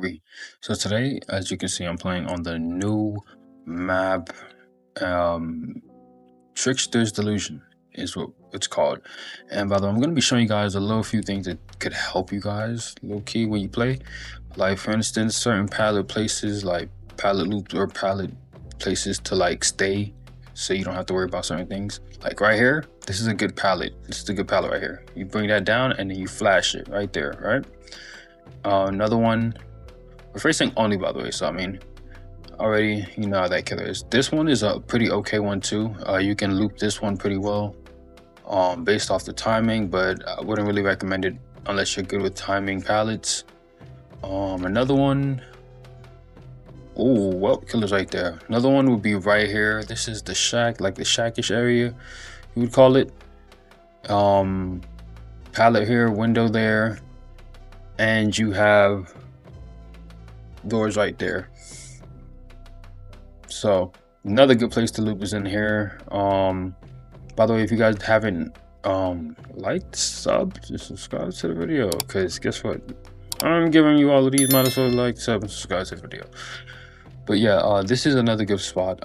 Mori. So today, as you can see, I'm playing on the new map, Trickster's Delusion is what it's called. And by the way, I'm going to be showing you guys a little few things that could help you guys low key when you play. Like for instance, certain pallet places, like pallet loops or pallet places to like stay, so you don't have to worry about certain things. Like right here, this is a good pallet. This is a good pallet right here. You bring that down and then you flash it right there, right? Another one, we're facing only, by the way, so I mean, already you know how that killer is. This one is a pretty okay one too. You can loop this one pretty well based off the timing, but I wouldn't really recommend it unless you're good with timing pallets. Another one, oh well, killer's right there. Another one would be right here. This is the shack, like the shackish area you would call it. Pallet here, window there, and you have doors right there. So another good place to loop is in here. By the way, if you guys haven't liked, sub, just subscribe to the video, because guess what, I'm giving you all of these. Might as well like, sub, and subscribe to the video. But yeah, this is another good spot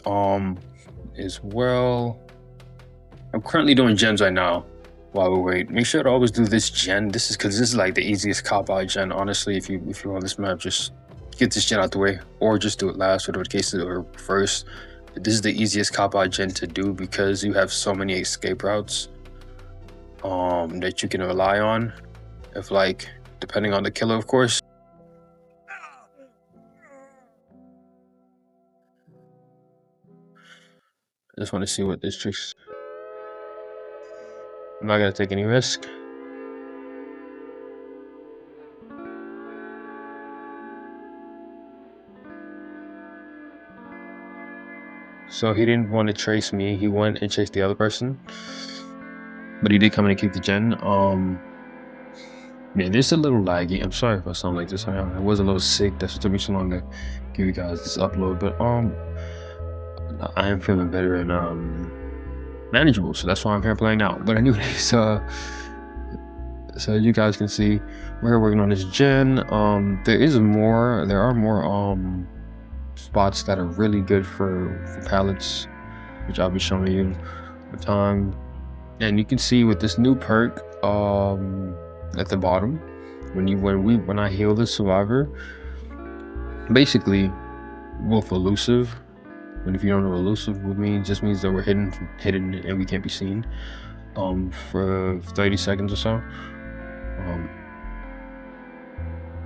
as well. I'm currently doing gens right now while we wait. Make sure to always do this gen. This is because this is like the easiest cop out gen, honestly. If you're on this map, just get this gen out the way, or just do it last, whatever the case is, or first. This is the easiest cop out gen to do because you have so many escape routes that you can rely on, if like depending on the killer, of course. I just want to see what this trick's. I'm not gonna take any risk. So he didn't want to trace me. He went and chased the other person, but he did come in and keep the gen. Yeah, this is a little laggy. I'm sorry if I sound like this. I was a little sick. That's what took me so long to give you guys this upload. But I am feeling better and manageable. So that's why I'm here playing now. But anyways, so as you guys can see, we're working on this gen. There are more spots that are really good for pallets, which I'll be showing you the time. And you can see with this new perk at the bottom, when I heal the survivor, basically wolf elusive. And if you don't know what elusive would mean, just means that we're hidden and we can't be seen for 30 seconds or so.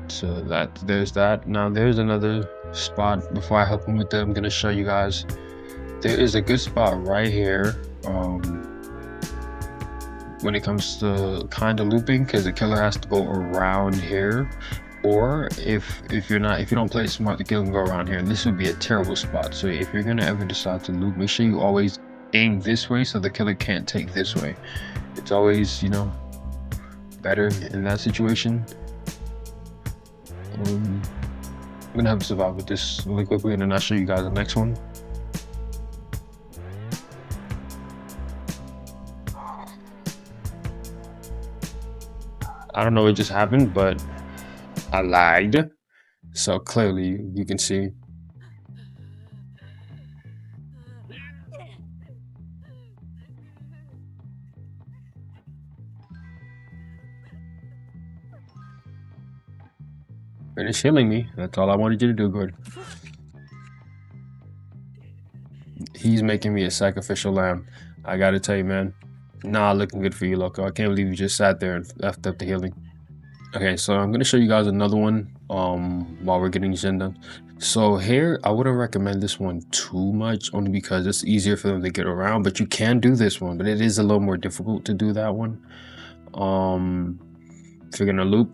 So there's that. Now there's another spot. Before I help him with that, I'm gonna show you guys. There is a good spot right here when it comes to kind of looping, because the killer has to go around here, or if you don't play smart, the killer can go around here. And this would be a terrible spot. So if you're gonna ever decide to loop, make sure you always aim this way so the killer can't take this way. It's always, you know, better in that situation. I'm gonna have to survive with this really quickly, and then I'll show you guys the next one. I don't know what just happened, but I lagged. So clearly you can see. Finish healing me. That's all I wanted you to do, good. He's making me a sacrificial lamb. I gotta tell you, man. Nah, looking good for you, Loco. I can't believe you just sat there and left up the healing. Okay, so I'm gonna show you guys another one while we're getting gen done. So here, I wouldn't recommend this one too much, only because it's easier for them to get around, but you can do this one, but it is a little more difficult to do that one. If you're gonna loop.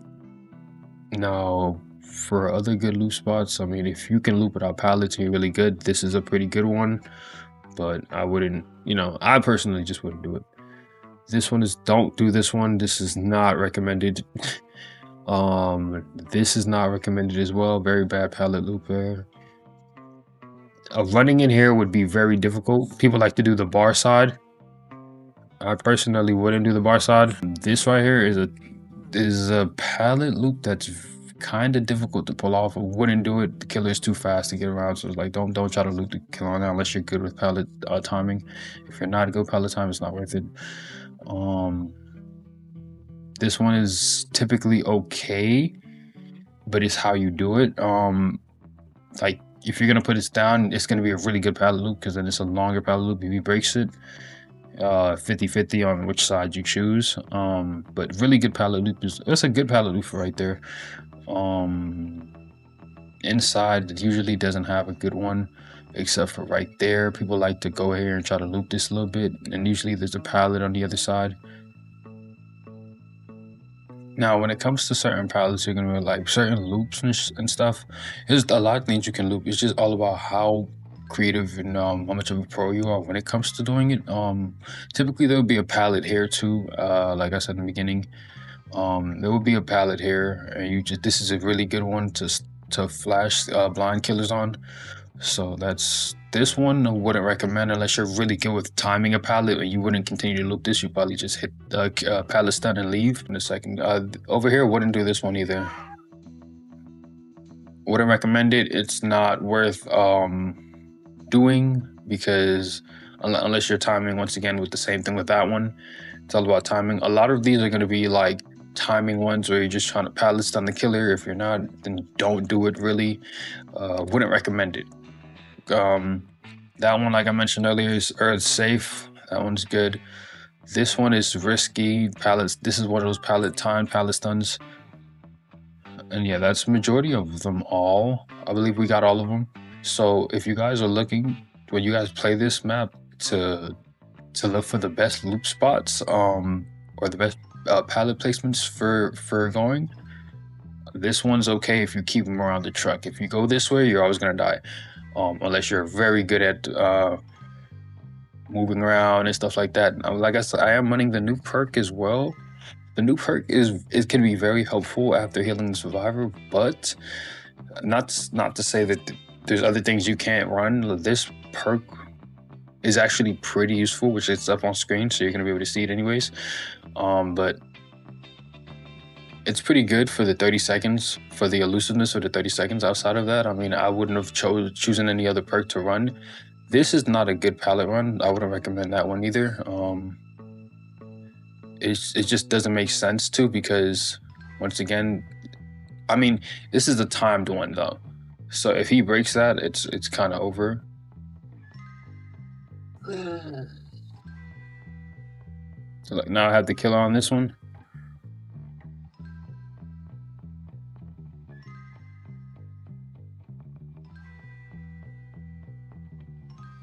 Now, for other good loop spots, I mean, if you can loop without pallets and you're really good, this is a pretty good one. But I wouldn't, you know, I personally just wouldn't do it. This one is, don't do this one. This is not recommended. This is not recommended as well. Very bad pallet looper. Running in here would be very difficult. People like to do the bar side. I personally wouldn't do the bar side. This right here is a pallet loop that's kind of difficult to pull off. I wouldn't do it. The killer is too fast to get around, so it's like don't try to loot the killer on that unless you're good with pallet timing. If you're not good pallet time, it's not worth it. This one is typically okay, but it's how you do it. Like if you're gonna put this down, it's gonna be a really good pallet loop, because then it's a longer pallet loop if he breaks it. 50-50 on which side you choose. But really good pallet loop that's a good pallet loop right there. Inside it usually doesn't have a good one, except for right there. People like to go here and try to loop this a little bit, and usually there's a pallet on the other side. Now, when it comes to certain pallets, you're gonna like certain loops and stuff. There's a lot of things you can loop. It's just all about how creative and how much of a pro you are when it comes to doing it. Typically there'll be a pallet here too. Like I said in the beginning, there will be a pallet here, and this is a really good one to flash blind killers on. So that's this one. I wouldn't recommend unless you're really good with timing a pallet, and you wouldn't continue to loop this. You probably just hit the pallet stun and leave in a second. Over here, wouldn't do this one either. Wouldn't recommend it. It's not worth doing, because unless you're timing, once again with the same thing with that one, it's all about timing. A lot of these are going to be like timing ones where you're just trying to pallet stun the killer. If you're not, then don't do it. Really wouldn't recommend it. That one, like I mentioned earlier, is earth safe. That one's good. This one is risky. Pallets. This is one of those pallet stuns. And yeah, that's the majority of them all. I believe we got all of them. So if you guys are looking, when you guys play this map, to look for the best loop spots, or the best pallet placements for going, this one's okay if you keep them around the truck. If you go this way, you're always gonna die. Unless you're very good at moving around and stuff like that. Like I said, I am running the new perk as well. The new perk can be very helpful after healing the survivor, but not to say that there's other things you can't run. This perk is actually pretty useful, which is up on screen, so you're gonna be able to see it anyways. But it's pretty good for the 30 seconds, for the elusiveness of the 30 seconds. Outside of that, I mean, I wouldn't have chosen any other perk to run. This is not a good pallet run. I wouldn't recommend that one either. It just doesn't make sense to, because once again, I mean, this is the timed one though. So if he breaks that, it's kind of over. So like now I have the killer on this one.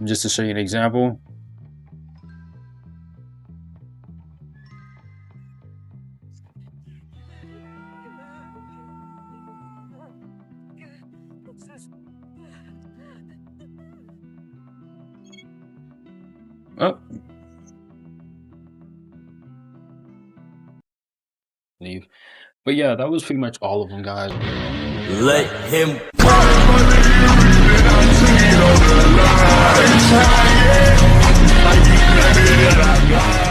Just to show you an example. Oh. Leave. But yeah, that was pretty much all of them, guys. Let him go.